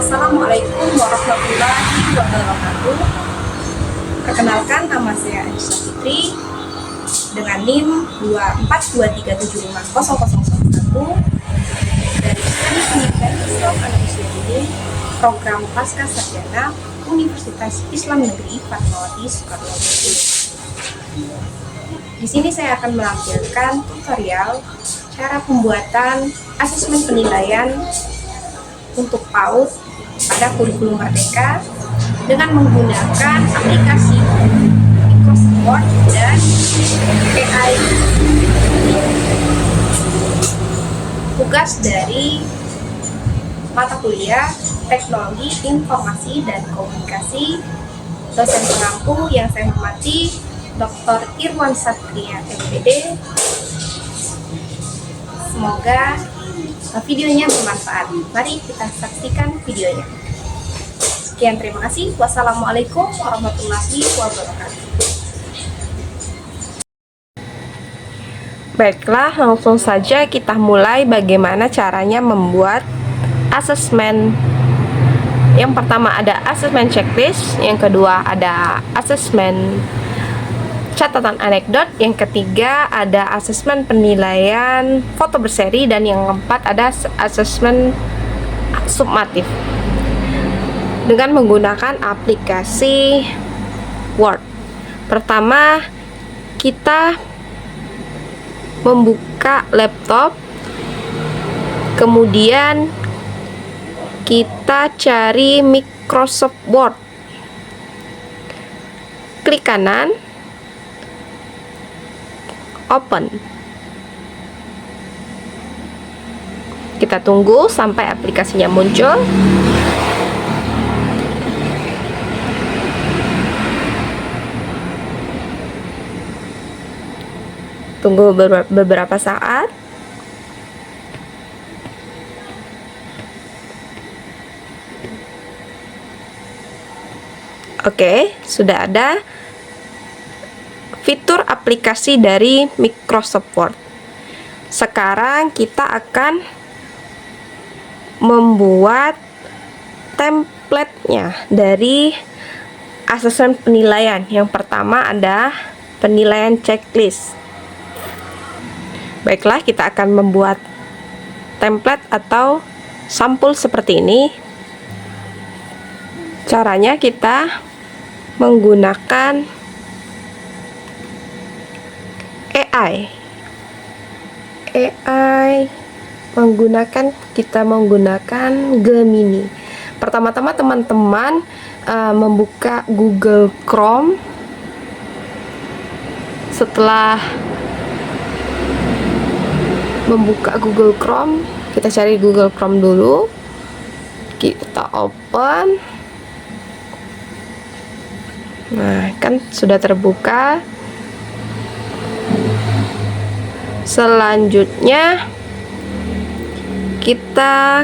Assalamualaikum warahmatullahi wabarakatuh. Perkenalkan, nama saya Aisyah Fitri dengan NIM 242375001 dari Studi Pendidikan Islam Manusia ini, program Pasca Sarjana Universitas Islam Negeri Fatmawati Soekarno Hatta. Di sini saya akan menampilkan tutorial cara pembuatan asesmen penilaian untuk PAUD pada kurikulum Merdeka dengan menggunakan aplikasi Microsoft Word dan AI. Tugas dari mata kuliah Teknologi Informasi dan Komunikasi, dosen pengampu yang saya hormati Dr. Irwan Satria MPD. Semoga videonya bermanfaat. Mari kita saksikan videonya. Sekian, terima kasih. Wassalamualaikum warahmatullahi wabarakatuh. Baiklah, langsung saja kita mulai bagaimana caranya membuat asesmen. Yang pertama ada asesmen checklist, yang kedua ada asesmen catatan anekdot, yang ketiga ada asesmen penilaian foto berseri, dan yang keempat ada asesmen sumatif dengan menggunakan aplikasi Word. Pertama, kita membuka laptop, kemudian kita cari Microsoft Word, klik kanan, open. Kita tunggu sampai aplikasinya muncul. Tunggu beberapa saat. Oke, sudah ada fitur aplikasi dari Microsoft Word. Sekarang kita akan membuat template-nya dari asesmen penilaian. Yang pertama ada penilaian checklist. Baiklah, kita akan membuat template atau sampul seperti ini. Caranya kita menggunakan AI kita menggunakan Gemini. Pertama-tama teman-teman membuka Google Chrome. Setelah membuka Google Chrome, kita cari Google Chrome dulu, kita open. Nah, kan sudah terbuka. Selanjutnya kita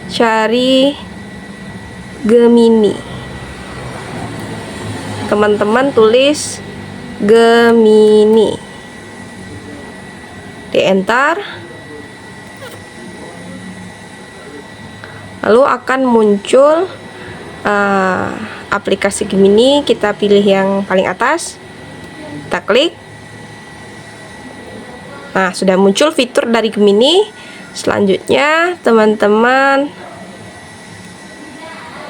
cari Gemini. Teman-teman tulis Gemini, di enter, lalu akan muncul aplikasi Gemini. Kita pilih yang paling atas, kita klik. Nah, sudah muncul fitur dari Gemini. Selanjutnya teman-teman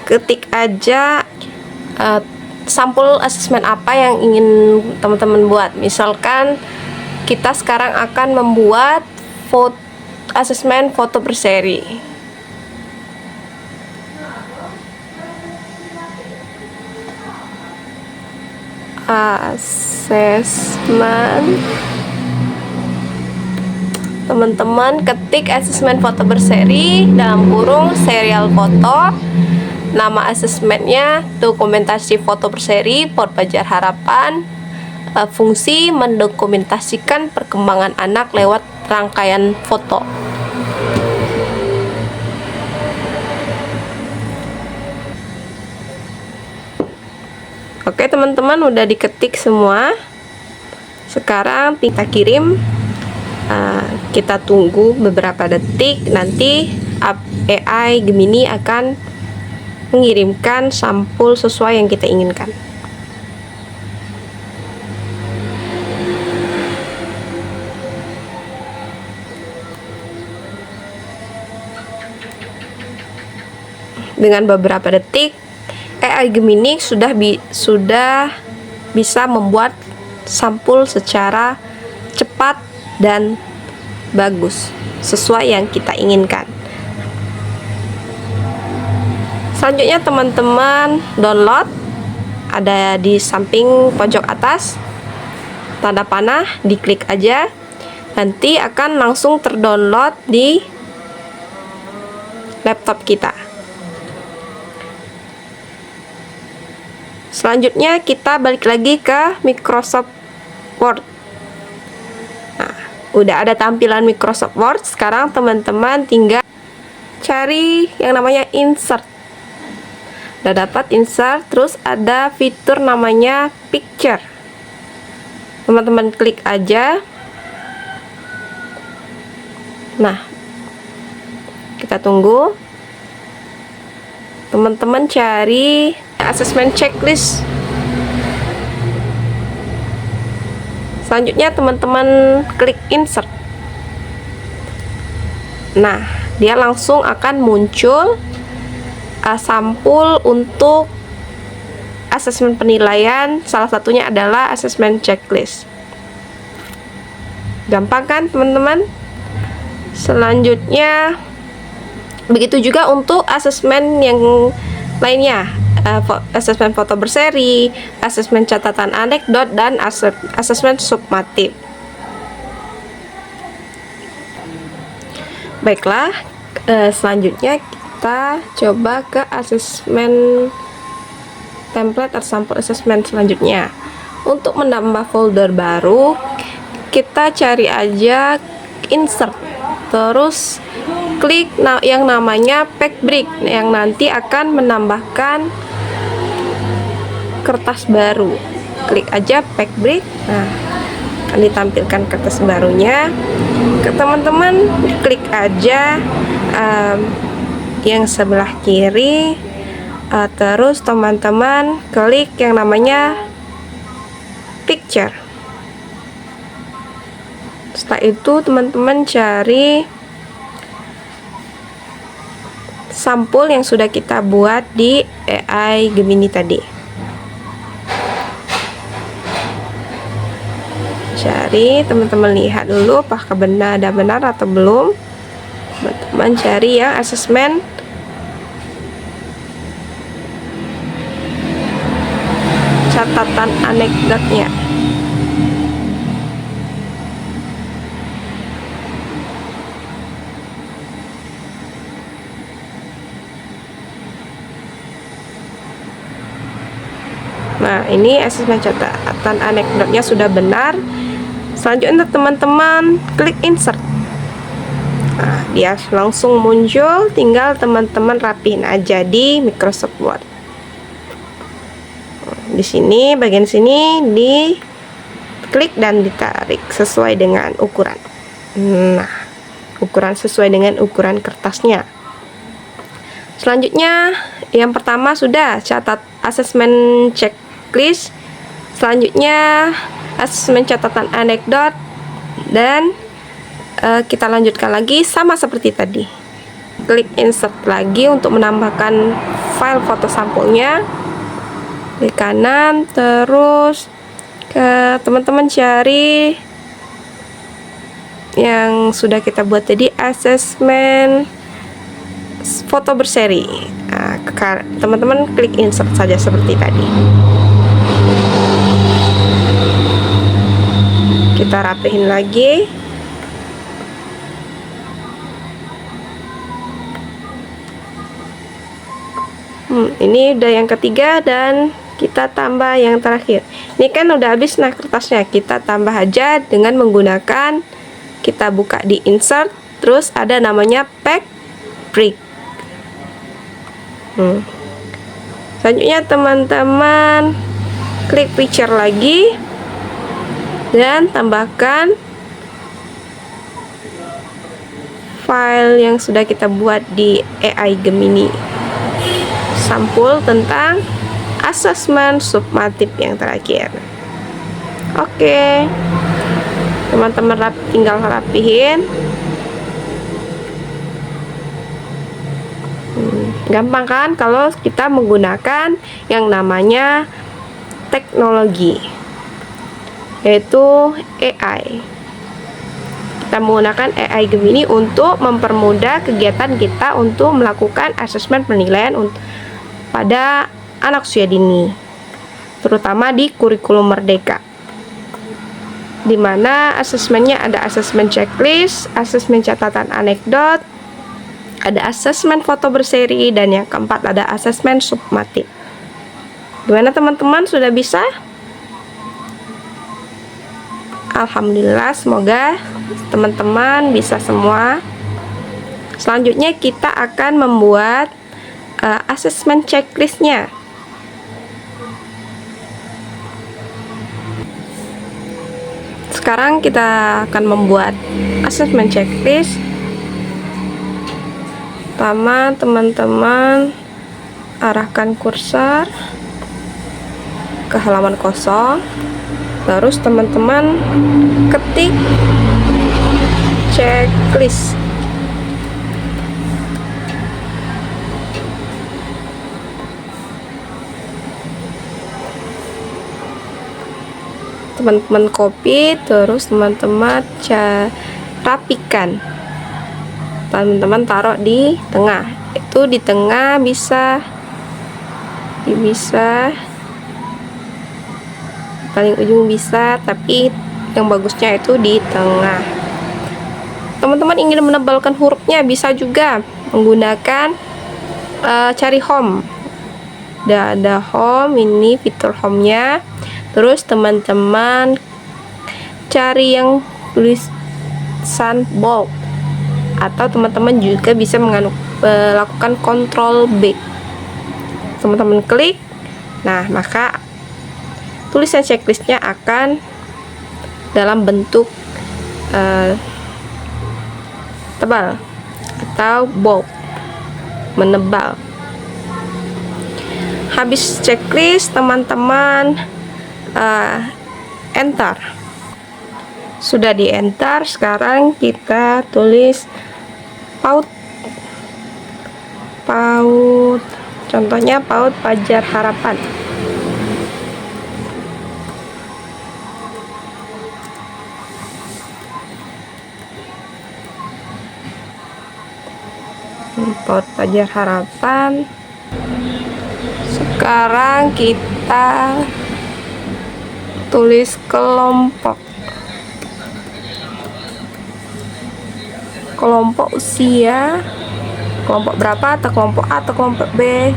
ketik aja sampul asesmen apa yang ingin teman-teman buat. Misalkan kita sekarang akan membuat asesmen foto berseri. Asesmen, teman-teman ketik asesmen foto berseri dalam kurung serial foto. Nama asesmennya dokumentasi foto berseri Port Fajar Harapan. Fungsi mendokumentasikan perkembangan anak lewat rangkaian foto. Oke teman-teman, udah diketik semua. Sekarang kita kirim. Kita tunggu beberapa detik, nanti AI Gemini akan mengirimkan sampul sesuai yang kita inginkan. Dengan beberapa detik, AI Gemini sudah bisa membuat sampul secara cepat dan bagus sesuai yang kita inginkan. Selanjutnya teman-teman download, ada di samping pojok atas tanda panah, diklik aja, nanti akan langsung terdownload di laptop kita. Selanjutnya kita balik lagi ke Microsoft Word. Nah, udah ada tampilan Microsoft Word. Sekarang teman-teman tinggal cari yang namanya insert. Udah dapat insert, terus ada fitur namanya picture. Teman-teman klik aja. Nah, kita tunggu. Teman-teman cari assessment checklist. Selanjutnya teman-teman klik insert. Nah, dia langsung akan muncul sampul untuk asesmen penilaian. Salah satunya adalah assessment checklist. Gampang kan teman-teman? Selanjutnya begitu juga untuk asesmen yang lainnya, asesmen foto berseri, asesmen catatan anekdot, dan asesmen summatif. Baiklah, selanjutnya kita coba ke asesmen template atau sampul asesmen selanjutnya. Untuk menambah folder baru, kita cari aja insert, terus klik yang namanya pack brick yang nanti akan menambahkan kertas baru. Klik aja pack brick. Nah, akan ditampilkan kertas barunya. Ke teman-teman klik aja yang sebelah kiri, terus teman-teman klik yang namanya picture. Setelah itu teman-teman cari sampul yang sudah kita buat di AI Gemini tadi. Cari, teman-teman lihat dulu apakah ada benar atau belum. Teman-teman cari ya asesmen catatan anekdotnya. Nah, ini asesmen catatan anekdotnya sudah benar. Selanjutnya teman-teman klik insert. Nah, dia langsung muncul, tinggal teman-teman rapihin aja di Microsoft Word. Di sini, bagian sini diklik dan ditarik sesuai dengan ukuran. Nah, ukuran sesuai dengan ukuran kertasnya. Selanjutnya, yang pertama sudah catat asesmen checklist. Selanjutnya asesmen catatan anekdot, dan kita lanjutkan lagi sama seperti tadi. Klik insert lagi untuk menambahkan file foto sampulnya di kanan, terus ke teman-teman cari yang sudah kita buat tadi, asesmen foto berseri. Nah, teman-teman klik insert saja seperti tadi. Kita rapihin lagi. Ini udah yang ketiga dan kita tambah yang terakhir. Ini kan udah habis nah kertasnya, kita tambah aja dengan menggunakan, kita buka di insert, terus ada namanya pack brick. Selanjutnya teman-teman klik picture lagi dan tambahkan file yang sudah kita buat di AI Gemini. Sampul tentang asesmen summatif yang terakhir. Oke, teman-teman tinggal rapihin. Gampang kan kalau kita menggunakan yang namanya teknologi, yaitu AI. Kita menggunakan AI Gemini untuk mempermudah kegiatan kita untuk melakukan asesmen penilaian pada anak usia dini, terutama di kurikulum Merdeka, di mana asesmennya ada asesmen checklist, asesmen catatan anekdot, ada asesmen foto berseri, dan yang keempat ada asesmen summatif. Gimana teman-teman, sudah bisa? Alhamdulillah, semoga teman-teman bisa semua. Selanjutnya kita akan membuat asesmen checklistnya. Sekarang kita akan membuat asesmen checklist. Pertama, teman-teman arahkan kursor ke halaman kosong, terus teman-teman ketik checklist. Teman-teman copy, terus teman-teman rapikan. Teman-teman taruh di tengah. Itu di tengah bisa paling ujung bisa, tapi yang bagusnya itu di tengah. Teman-teman ingin menebalkan hurufnya, bisa juga menggunakan cari home. Ada home, ini fitur home-nya. Terus teman-teman cari yang tulisan bold, atau teman-teman juga bisa melakukan Ctrl B. Teman-teman klik, nah maka tulisan checklistnya akan dalam bentuk tebal atau bold, menebal. Habis checklist, teman-teman enter. Sudah di enter, sekarang kita tulis PAUD. Contohnya PAUD Fajar Harapan. PAUD Fajar Harapan. Sekarang kita tulis kelompok usia, kelompok berapa, atau kelompok A atau kelompok B.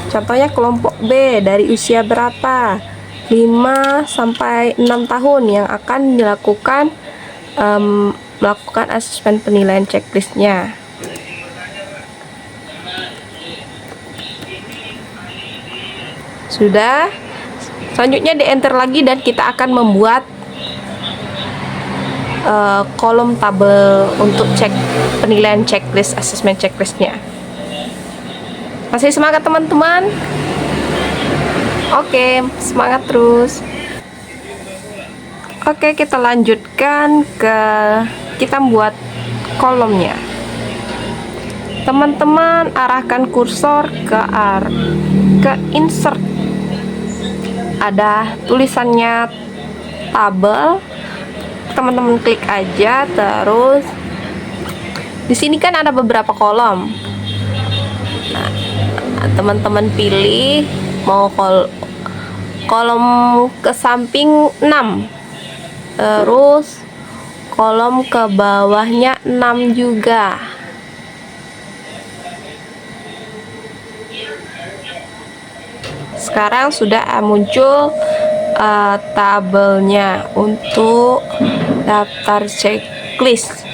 Contohnya kelompok B dari usia berapa, 5 sampai 6 tahun, yang akan dilakukan melakukan asesmen penilaian checklistnya. Sudah, selanjutnya di enter lagi dan kita akan membuat kolom tabel untuk cek penilaian checklist, asesmen checklistnya. Masih semangat teman-teman? Oke, semangat terus. Oke, kita lanjutkan kita buat kolomnya. Teman-teman arahkan kursor ke insert. Ada tulisannya tabel. Teman-teman klik aja, terus di sini kan ada beberapa kolom. Nah, teman-teman pilih mau kolom ke samping 6, terus kolom ke bawahnya 6 juga. Sekarang sudah muncul tabelnya untuk daftar checklist,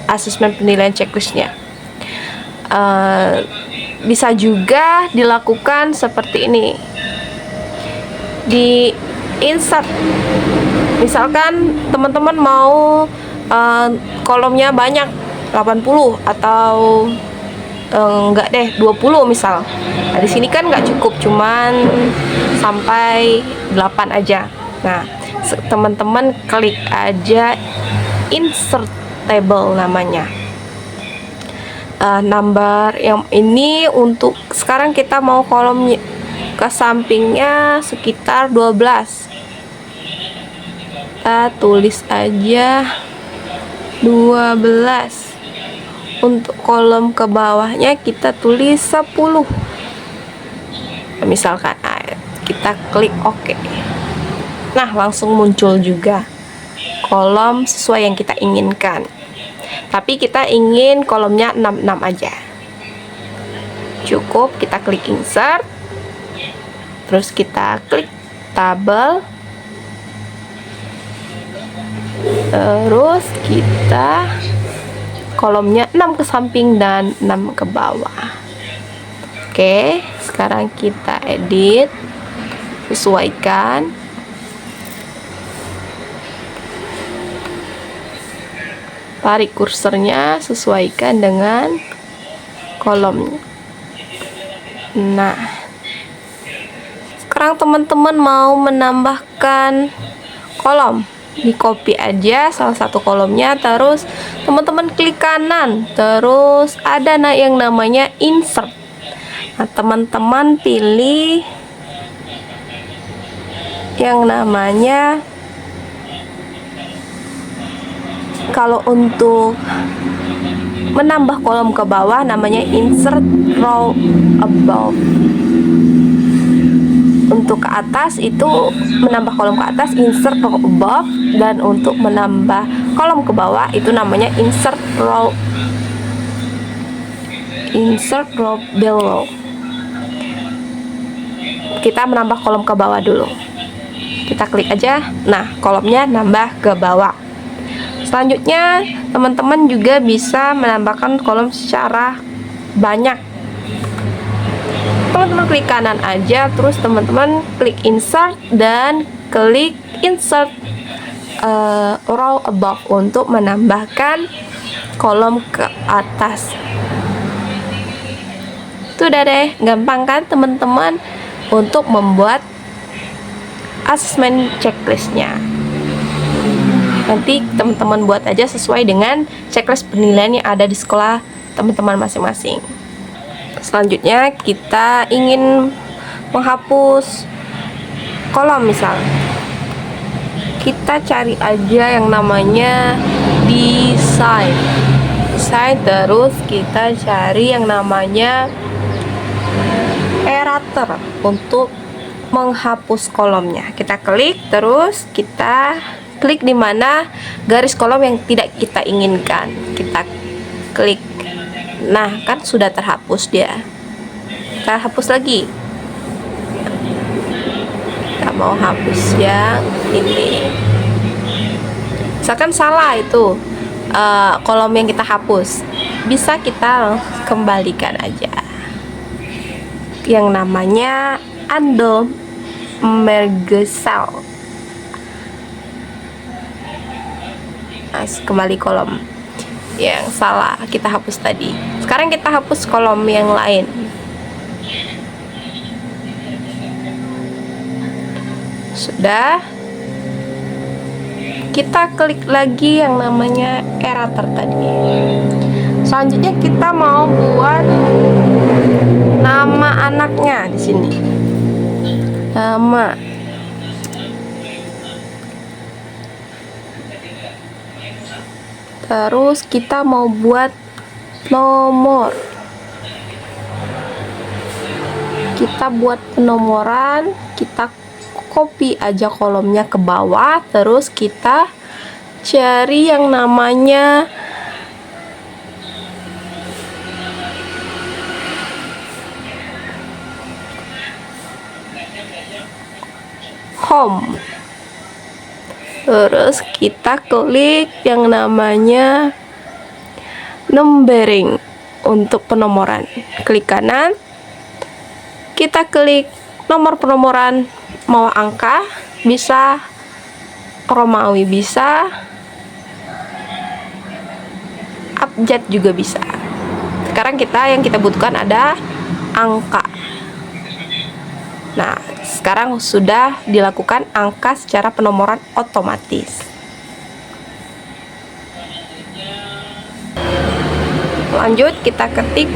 asesmen penilaian checklistnya. Bisa juga dilakukan seperti ini, di insert. Misalkan teman-teman mau kolomnya banyak, 80 atau enggak deh 20 misal. Nah, di sini kan nggak cukup, cuman sampai 8 aja. Nah, teman-teman klik aja insert table namanya. Number yang ini untuk sekarang kita mau kolom ke sampingnya sekitar 12. Kita tulis aja 12. Untuk kolom ke bawahnya kita tulis 10. Misalkan kita klik OK. Nah, langsung muncul juga kolom sesuai yang kita inginkan. Tapi kita ingin kolomnya 66 aja. Cukup kita klik insert. Terus kita klik tabel. Terus kita kolomnya 6 ke samping dan 6 ke bawah. Oke, sekarang kita edit, sesuaikan. Tarik kursornya, sesuaikan dengan kolomnya. Nah, sekarang teman-teman mau menambahkan kolom, di copy aja salah satu kolomnya, terus teman-teman klik kanan, terus ada yang namanya insert. Nah, teman-teman pilih yang namanya, kalau untuk menambah kolom ke bawah namanya insert row above. Untuk ke atas itu menambah kolom ke atas insert row above, dan untuk menambah kolom ke bawah itu namanya insert row below. Kita menambah kolom ke bawah dulu. Kita klik aja. Nah, kolomnya nambah ke bawah. Selanjutnya, teman-teman juga bisa menambahkan kolom secara banyak. Teman-teman klik kanan aja, terus teman-teman klik insert dan klik insert row above untuk menambahkan kolom ke atas. Itu udah deh, gampang kan teman-teman untuk membuat asesmen checklistnya. Nanti teman-teman buat aja sesuai dengan checklist penilaian yang ada di sekolah teman-teman masing-masing. Selanjutnya kita ingin menghapus kolom misal. Kita cari aja yang namanya design, terus kita cari yang namanya eraser untuk menghapus kolomnya. Kita klik, terus kita klik di mana garis kolom yang tidak kita inginkan. Kita klik. Nah, kan sudah terhapus dia. Kita hapus lagi. Kita mau hapus yang ini. Misalkan salah itu kolom yang kita hapus, bisa kita kembalikan aja. Yang namanya undo merge cell. Kembali kolom yang salah kita hapus tadi. Sekarang kita hapus kolom yang lain. Sudah, kita klik lagi yang namanya eraser tadi. Selanjutnya kita mau buat nama anaknya di sini. Nama. Terus kita mau buat nomor. Kita buat penomoran, kita copy aja kolomnya ke bawah, terus kita cari yang namanya home. Terus kita klik yang namanya numbering untuk penomoran. Klik kanan, kita klik nomor penomoran, mau angka bisa, Romawi bisa, abjad juga bisa. Sekarang yang kita butuhkan ada angka. Nah, sekarang sudah dilakukan angka secara penomoran otomatis. Lanjut, kita ketik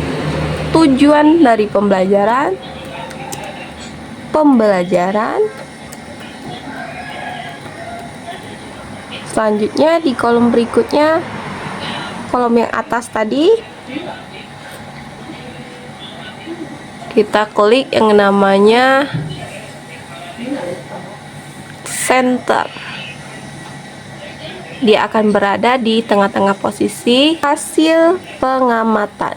tujuan dari pembelajaran. Selanjutnya di kolom berikutnya, kolom yang atas tadi, kita klik yang namanya center. Dia akan berada di tengah-tengah posisi hasil pengamatan.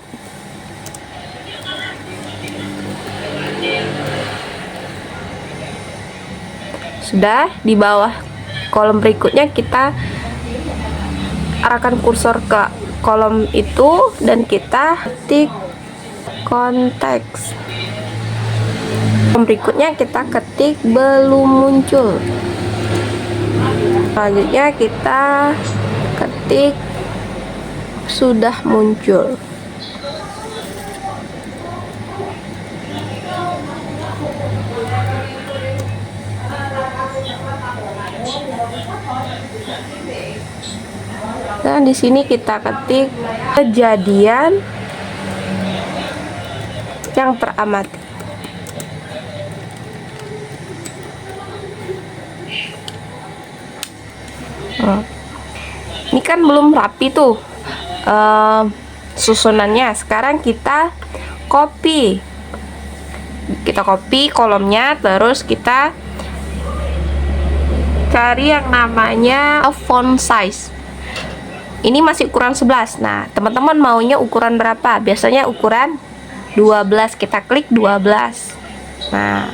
Sudah, di bawah kolom berikutnya kita arahkan kursor ke kolom itu dan kita ketik konteks. Berikutnya kita ketik belum muncul. Selanjutnya kita ketik sudah muncul. Dan di sini kita ketik kejadian yang teramati. Ini kan belum rapi tuh susunannya. Sekarang kita copy kolomnya, terus kita cari yang namanya font size. Ini masih ukuran 11. Nah, teman-teman maunya ukuran berapa? Biasanya ukuran 12. Kita klik 12. Nah,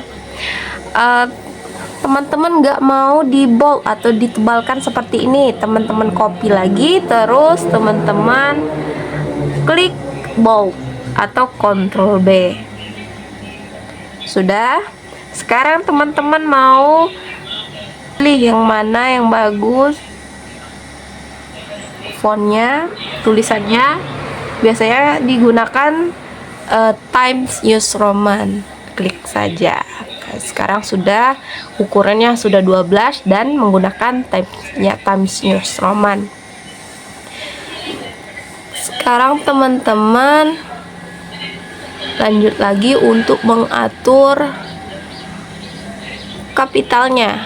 teman-teman nggak mau di bold atau ditebalkan seperti ini, teman-teman copy lagi, terus teman-teman klik bold atau Ctrl B. Sudah. Sekarang teman-teman mau pilih yang mana yang bagus fontnya, tulisannya. Biasanya digunakan Times New Roman. Klik saja. Sekarang sudah ukurannya sudah 12 dan menggunakan Times New Roman. Sekarang teman-teman lanjut lagi untuk mengatur kapitalnya.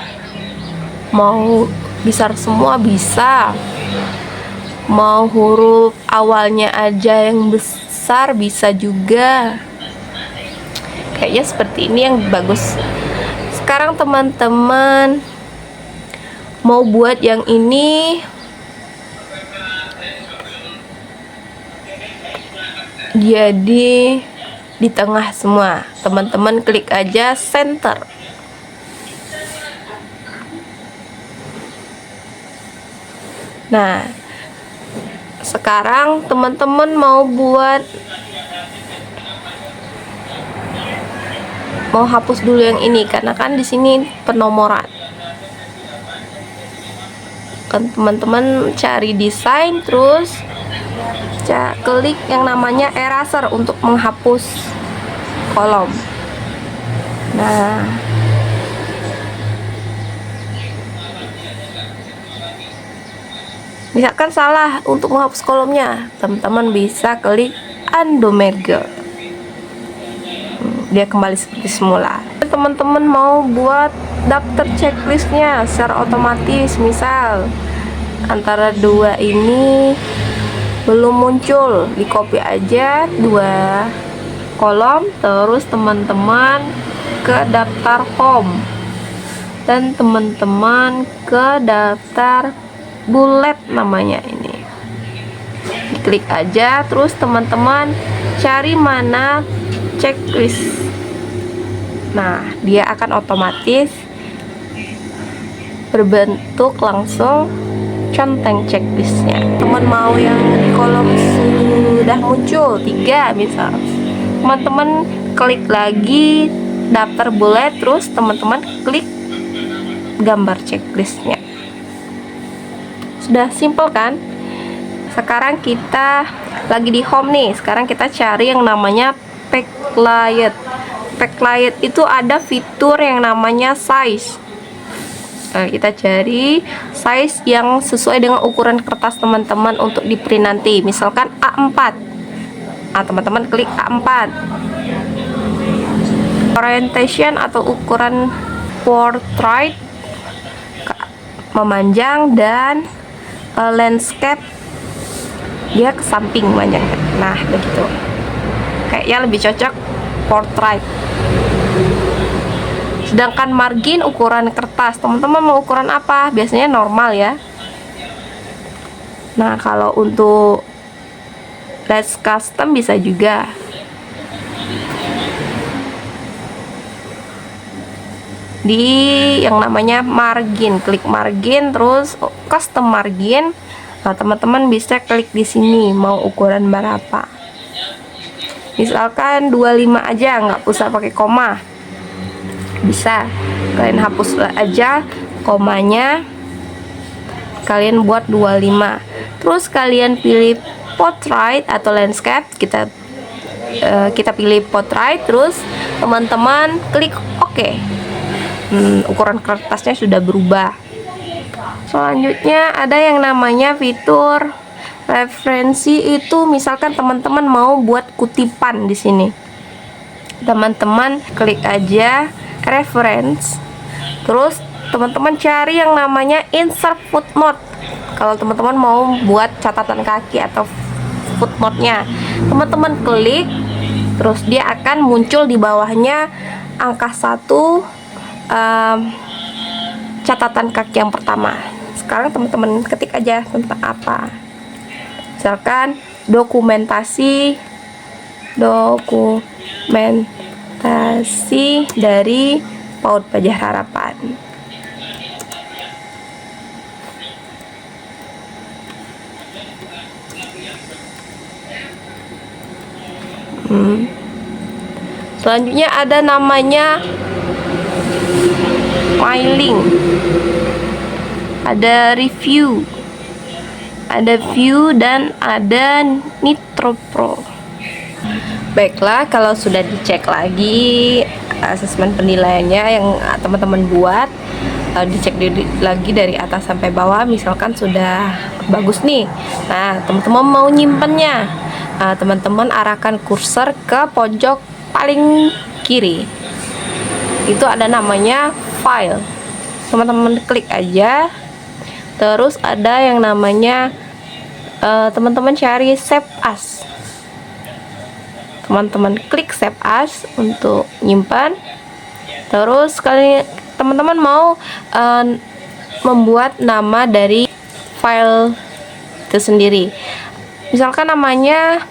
Mau besar semua bisa, mau huruf awalnya aja yang besar bisa juga. Kayaknya seperti ini yang bagus. Sekarang teman-teman mau buat yang ini jadi di tengah semua. Teman-teman klik aja center. Nah, sekarang teman-teman mau hapus dulu yang ini karena kan di sini penomoran. Kan teman-teman cari desain, terus klik yang namanya eraser untuk menghapus kolom. Nah, misalkan salah untuk menghapus kolomnya, teman-teman bisa klik undo merge. Dia kembali seperti semula. Teman-teman mau buat daftar checklistnya secara otomatis, misal antara dua ini belum muncul, di copy aja 2 kolom, terus teman-teman ke daftar home dan teman-teman ke daftar bullet namanya ini. Diklik aja, terus teman-teman cari mana checklist. Nah, dia akan otomatis berbentuk langsung centeng checklistnya. Teman mau yang di kolom sudah muncul 3 misal, teman-teman klik lagi daftar bullet, terus teman-teman klik gambar checklistnya. Sudah simpel kan? Sekarang kita lagi di home nih. Sekarang kita cari yang namanya backlight. Backlight itu ada fitur yang namanya size. Nah, kita cari size yang sesuai dengan ukuran kertas teman-teman untuk di print nanti. Misalkan A4. Nah, teman-teman klik A4. Orientation atau ukuran portrait, memanjang, dan landscape dia ke samping memanjang. Nah, begitu. Kayaknya lebih cocok portrait. Sedangkan margin ukuran kertas, teman-teman mau ukuran apa? Biasanya normal ya. Nah, kalau untuk let's custom bisa juga. Di yang namanya margin, klik margin, terus custom margin. Nah, teman-teman bisa klik di sini mau ukuran berapa. Misalkan 25 aja, nggak usah pakai koma. Bisa kalian hapus aja komanya, kalian buat 25. Terus kalian pilih portrait atau landscape. Kita pilih portrait, terus teman-teman klik OK. Ukuran kertasnya sudah berubah. Selanjutnya ada yang namanya fitur referensi. Itu misalkan teman-teman mau buat kutipan di sini, teman-teman klik aja reference, terus teman-teman cari yang namanya insert footnote. Kalau teman-teman mau buat catatan kaki atau footnote-nya, teman-teman klik, terus dia akan muncul di bawahnya angka 1, catatan kaki yang pertama. Sekarang teman-teman ketik aja tentang apa. Misalkan dokumentasi dari PAUD Fajar Harapan. Selanjutnya ada namanya mailing, ada review, ada view, dan ada Nitro Pro. Baiklah, kalau sudah dicek lagi asesmen penilaiannya yang teman-teman buat, dicek lagi dari atas sampai bawah, misalkan sudah bagus nih. Nah, teman-teman mau nyimpennya, teman-teman arahkan kursor ke pojok paling kiri. Itu ada namanya file. Teman-teman klik aja. Terus ada yang namanya teman-teman cari save as. Teman-teman klik save as untuk nyimpan. Terus kalian teman-teman mau membuat nama dari file itu sendiri. Misalkan namanya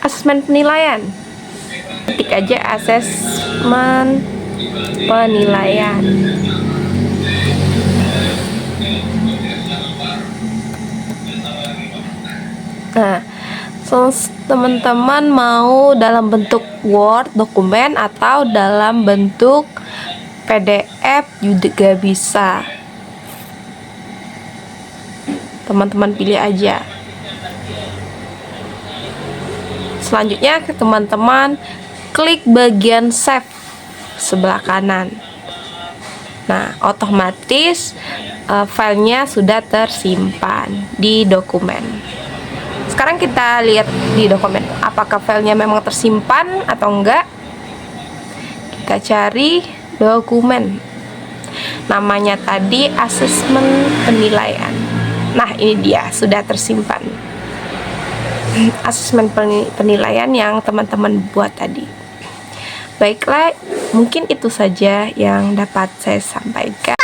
asesmen penilaian. Ketik aja asesmen penilaian. Nah, teman-teman mau dalam bentuk Word dokumen atau dalam bentuk PDF juga bisa. Teman-teman pilih aja. Selanjutnya teman-teman klik bagian save sebelah kanan. Nah, otomatis filenya sudah tersimpan di dokumen. Sekarang kita lihat di dokumen apakah filenya memang tersimpan atau enggak. Kita cari dokumen, namanya tadi asesmen penilaian. Nah, ini dia sudah tersimpan asesmen penilaian yang teman-teman buat tadi. Baiklah, mungkin itu saja yang dapat saya sampaikan.